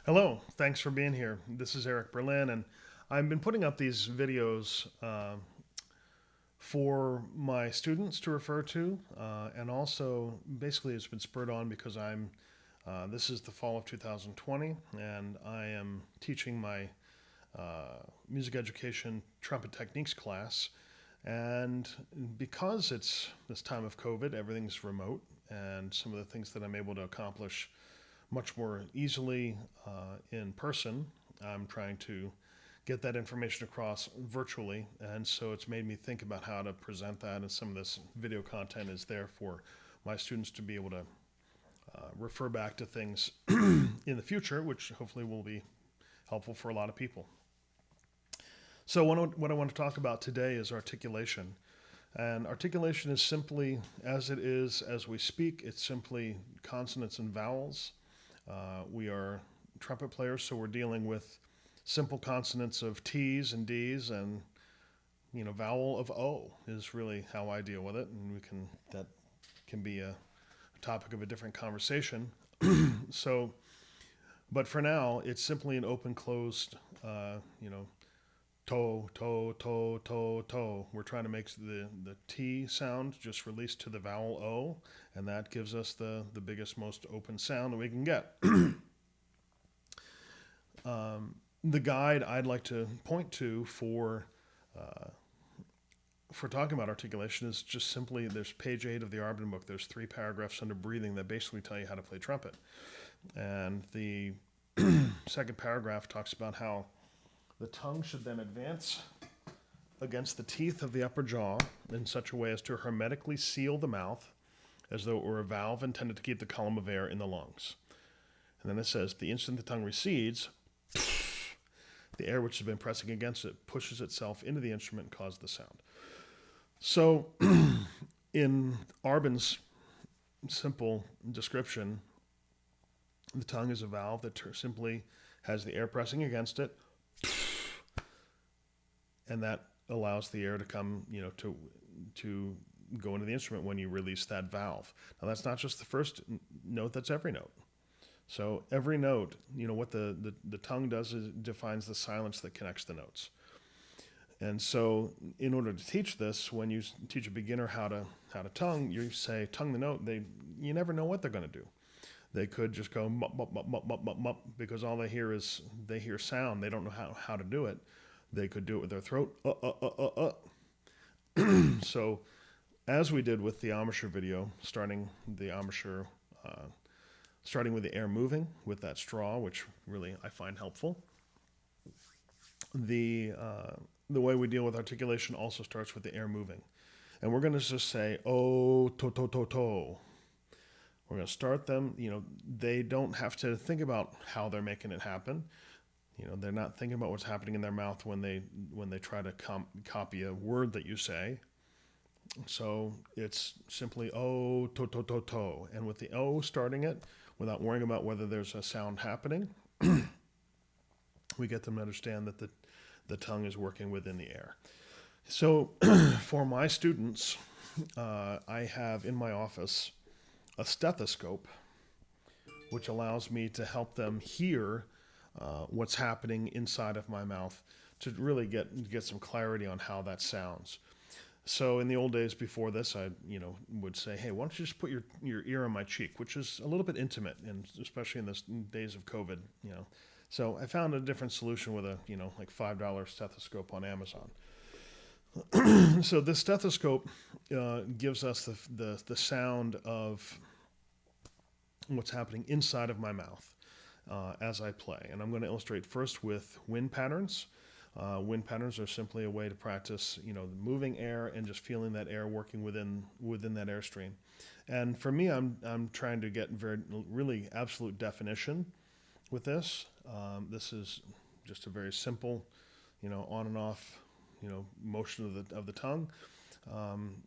Hello, thanks for being here. This is Eric Berlin, and I've been putting up these videos for my students to refer to, and also basically it's been spurred on because this is the fall of 2020, and I am teaching my music education trumpet techniques class. And because it's this time of COVID, everything's remote, and some of the things that I'm able to accomplish much more easily in person. I'm trying to get that information across virtually, and so it's made me think about how to present that. And some of this video content is there for my students to be able to refer back to things in the future, which hopefully will be helpful for a lot of people. So, what I want to talk about today is articulation. And articulation is simply as it is as we speak, it's simply consonants and vowels. We are trumpet players, so we're dealing with simple consonants of T's and D's, and vowel of O is really how I deal with it, and that can be a topic of a different conversation. So, but for now, it's simply an open closed, toe, toe, toe, toe, toe. We're trying to make the T sound just released to the vowel O, and that gives us the biggest, most open sound that we can get. The guide I'd like to point to for talking about articulation is just simply there's page 8 of the Arbin book. There's 3 paragraphs under breathing that basically tell you how to play trumpet. And the second paragraph talks about how the tongue should then advance against the teeth of the upper jaw in such a way as to hermetically seal the mouth as though it were a valve intended to keep the column of air in the lungs. And then it says, the instant the tongue recedes, the air which has been pressing against it pushes itself into the instrument and causes the sound. So, in Arbin's simple description, the tongue is a valve that simply has the air pressing against it, and that allows the air to come, to go into the instrument when you release that valve. Now, that's not just the first note; that's every note. So every note, what the tongue does is it defines the silence that connects the notes. And so, in order to teach this, when you teach a beginner how to tongue, you say tongue the note. You never know what they're going to do. They could just go mup, mup, mup, mup, mup, mup, mup, because all they hear is sound. They don't know how to do it. They could do it with their throat. So, as we did with the embouchure video, starting with the air moving with that straw, which really I find helpful. The way we deal with articulation also starts with the air moving. And we're going to just say, oh, to, to, to, to. We're going to start them. They don't have to think about how they're making it happen. They're not thinking about what's happening in their mouth when they try to copy a word that you say. So it's simply oh, to, to, to, to. And with the O starting it, without worrying about whether there's a sound happening, we get them to understand that the tongue is working within the air. So for my students, I have in my office a stethoscope, which allows me to help them hear what's happening inside of my mouth to really get some clarity on how that sounds. So in the old days before this, I would say, hey, why don't you just put your ear on my cheek, which is a little bit intimate, and especially in the days of COVID. So I found a different solution with a like $5 stethoscope on Amazon. So this stethoscope gives us the sound of what's happening inside of my mouth as I play, and I'm going to illustrate first with wind patterns. Wind patterns are simply a way to practice, moving air and just feeling that air working within that airstream. And for me, I'm trying to get really absolute definition with this. This is just a very simple, on and off, motion of the tongue.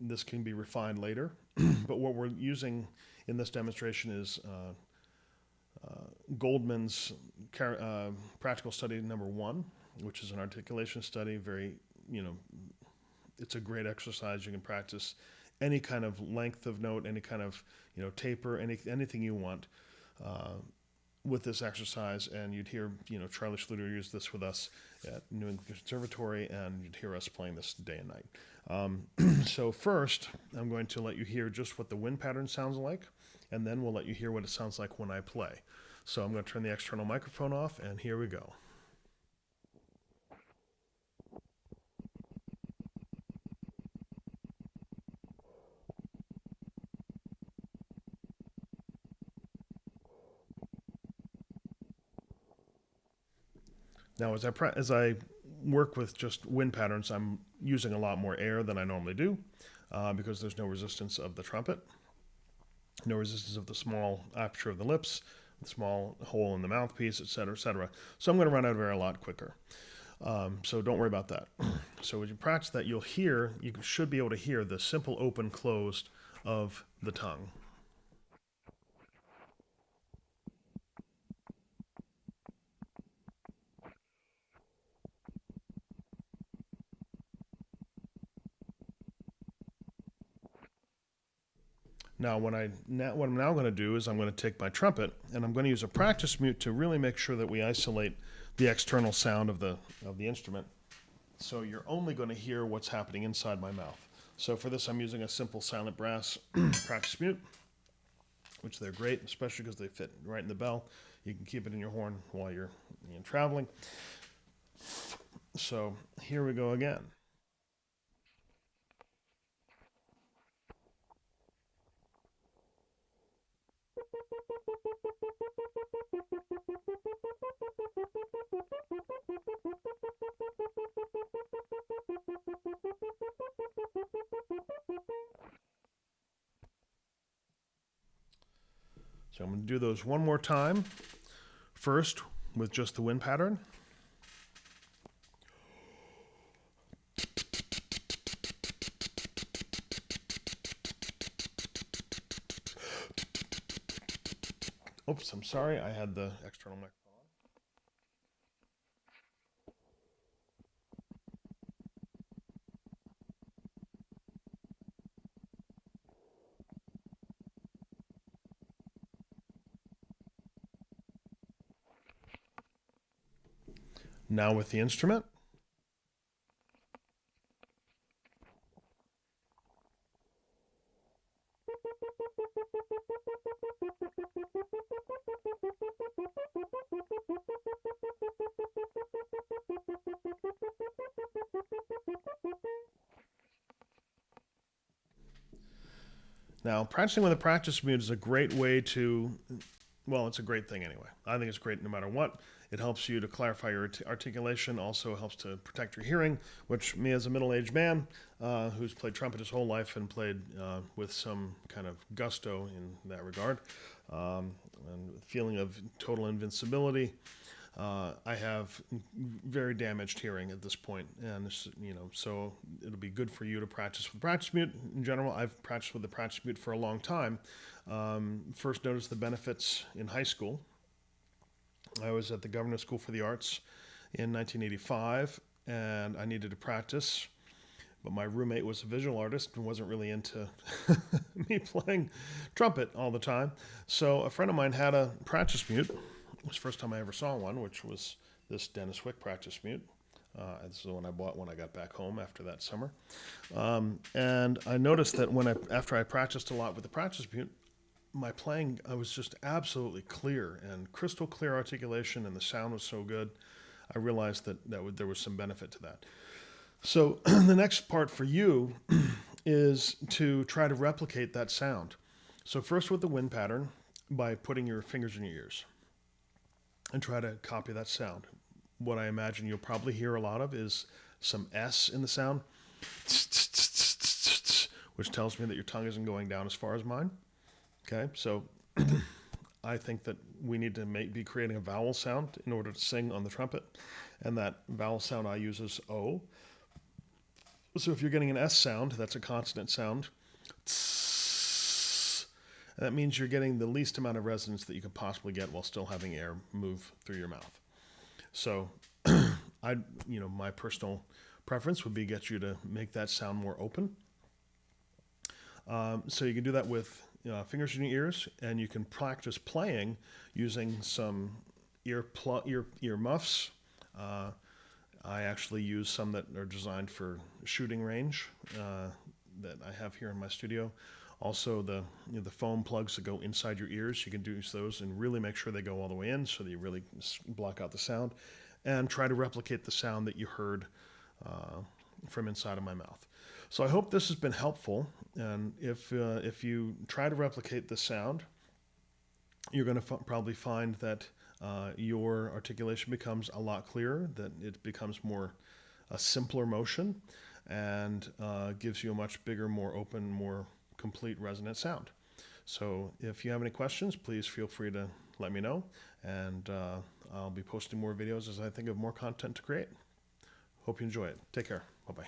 This can be refined later, but what we're using in this demonstration is Goldman's practical study number 1, which is an articulation study. It's a great exercise. You can practice any kind of length of note, any kind of taper, anything you want. with this exercise, and you'd hear, Charlie Schluter use this with us at New England Conservatory, and you'd hear us playing this day and night. So first, I'm going to let you hear just what the wind pattern sounds like, and then we'll let you hear what it sounds like when I play. So I'm going to turn the external microphone off, and here we go. Now, as I work with just wind patterns, I'm using a lot more air than I normally do because there's no resistance of the trumpet, no resistance of the small aperture of the lips, the small hole in the mouthpiece, et cetera, et cetera. So I'm going to run out of air a lot quicker. So don't worry about that. So as you practice that, you should be able to hear the simple open closed of the tongue. Now, what I'm now going to do is I'm going to take my trumpet and I'm going to use a practice mute to really make sure that we isolate the external sound of the instrument. So you're only going to hear what's happening inside my mouth. So for this, I'm using a simple silent brass practice mute, which they're great, especially because they fit right in the bell. You can keep it in your horn while you're traveling. So here we go again. So I'm going to do those one more time. First, with just the wind pattern. Oops, I'm sorry, I had the external microphone on. Now with the instrument. Now, practicing with a practice mute is a great way to, well, it's a great thing anyway. I think it's great no matter what. It helps you to clarify your articulation, also helps to protect your hearing, which me as a middle-aged man who's played trumpet his whole life and played with some kind of gusto in that regard, and feeling of total invincibility. I have very damaged hearing at this point, and so it'll be good for you to practice with practice mute. In general, I've practiced with the practice mute for a long time. First noticed the benefits in high school. I was at the Government School for the Arts in 1985, and I needed to practice, but my roommate was a visual artist and wasn't really into me playing trumpet all the time. So a friend of mine had a practice mute. It was the first time I ever saw one, which was this Dennis Wick practice mute. This is the one I bought when I got back home after that summer. And I noticed that after I practiced a lot with the practice mute, my playing, I was just absolutely clear and crystal clear articulation, and the sound was so good. I realized that there was some benefit to that. So the next part for you is to try to replicate that sound. So first with the wind pattern, by putting your fingers in your ears and try to copy that sound. What I imagine you'll probably hear a lot of is some S in the sound, which tells me that your tongue isn't going down as far as mine. Okay, so I think that we need to be creating a vowel sound in order to sing on the trumpet, and that vowel sound I use is O. So if you're getting an S sound, that's a consonant sound. And that means you're getting the least amount of resonance that you could possibly get while still having air move through your mouth. So my personal preference would be get you to make that sound more open. So you can do that with fingers in your ears, and you can practice playing using some ear muffs. I actually use some that are designed for shooting range that I have here in my studio. Also, the foam plugs that go inside your ears, you can use those and really make sure they go all the way in so that you really block out the sound, and try to replicate the sound that you heard from inside of my mouth. So I hope this has been helpful, and if you try to replicate the sound, you're going to probably find that your articulation becomes a lot clearer, that it becomes more a simpler motion, and gives you a much bigger, more open, more complete resonant sound. So if you have any questions, please feel free to let me know, and I'll be posting more videos as I think of more content to create. Hope you enjoy it. Take care. Bye-bye.